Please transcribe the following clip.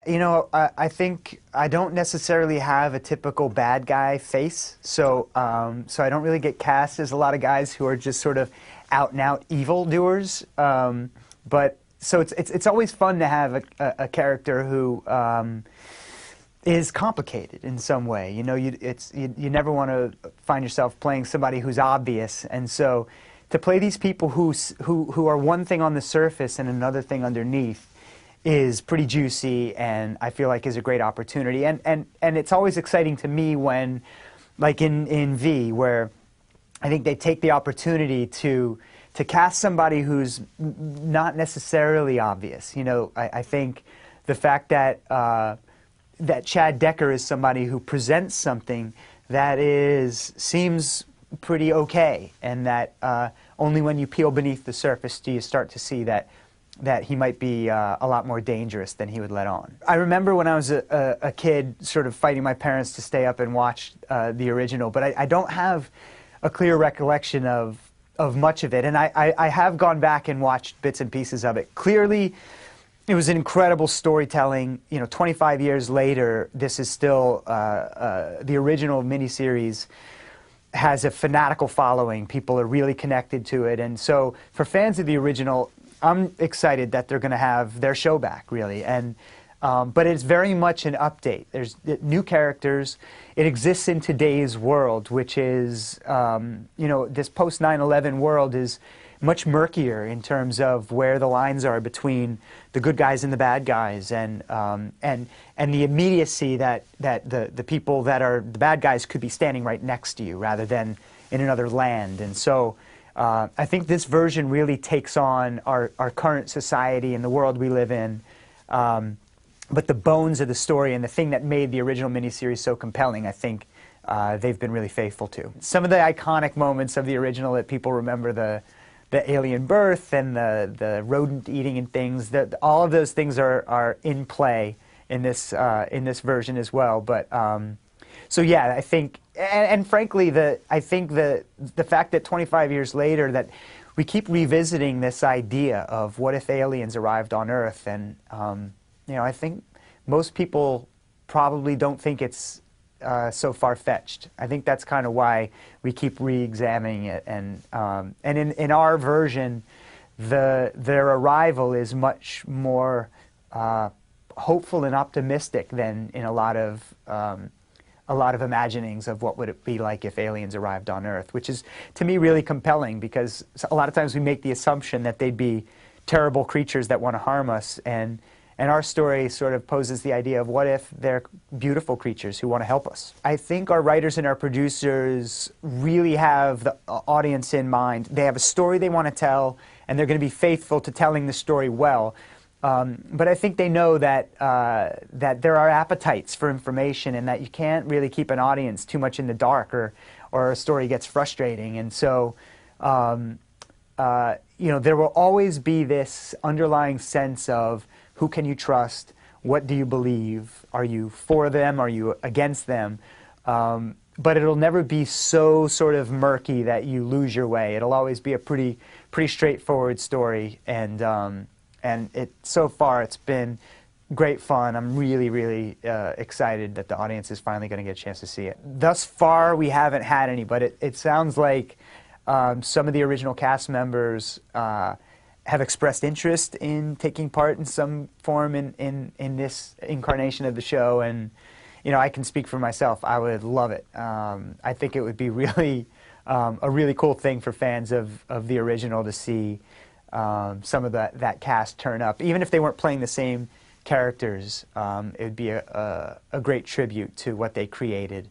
You know, I think I don't necessarily have a typical bad guy face, so so I don't really get cast as a lot of guys who are just sort of out and out evildoers. But so it's always fun to have a character who is complicated in some way. You know, you never want to find yourself playing somebody who's obvious, and so to play these people who are one thing on the surface and another thing underneath is pretty juicy, and I feel like is a great opportunity. And it's always exciting to me when, like in V, where I think they take the opportunity to cast somebody who's not necessarily obvious. You know, I think the fact that that Chad Decker is somebody who presents something that seems pretty okay, and that only when you peel beneath the surface do you start to see that he might be a lot more dangerous than he would let on. I remember when I was a kid sort of fighting my parents to stay up and watch the original, but I don't have a clear recollection of much of it, and I have gone back and watched bits and pieces of it. Clearly, it was incredible storytelling. You know, 25 years later, this is still the original miniseries has a fanatical following. People are really connected to it, and so for fans of the original, I'm excited that they're going to have their show back, really. And but it's very much an update. There's new characters. It exists in today's world, which is, you know, this post 9/11 world is much murkier in terms of where the lines are between the good guys and the bad guys, and the immediacy that the people that are the bad guys could be standing right next to you rather than in another land. And so I think this version really takes on our current society and the world we live in, but the bones of the story and the thing that made the original miniseries so compelling, I think they've been really faithful to. Some of the iconic moments of the original that people remember, the alien birth and the rodent eating and things, all of those things are in play in this version as well. But so yeah, I think, and frankly, I think the fact that 25 years later that we keep revisiting this idea of what if aliens arrived on Earth, and you know, I think most people probably don't think it's so far-fetched. I think that's kind of why we keep re-examining it, and in our version, their arrival is much more hopeful and optimistic than in a lot of imaginings of what would it be like if aliens arrived on Earth, which is, to me, really compelling, because a lot of times we make the assumption that they'd be terrible creatures that want to harm us, and our story sort of poses the idea of what if they're beautiful creatures who want to help us. I think our writers and our producers really have the audience in mind. They have a story they want to tell, and they're going to be faithful to telling the story well. But I think they know that there are appetites for information, and that you can't really keep an audience too much in the dark, or a story gets frustrating. And so, you know, there will always be this underlying sense of who can you trust, what do you believe, are you for them, are you against them? But it'll never be so sort of murky that you lose your way. It'll always be a pretty straightforward story, and so far it's been great fun. I'm really excited that the audience is finally going to get a chance to see it. Thus far, we haven't had any, but it sounds like some of the original cast members have expressed interest in taking part in some form in this incarnation of the show, and you know, I can speak for myself. I would love it. I think it would be really a really cool thing for fans of the original to see some of that cast turn up, even if they weren't playing the same characters. It would be a great tribute to what they created.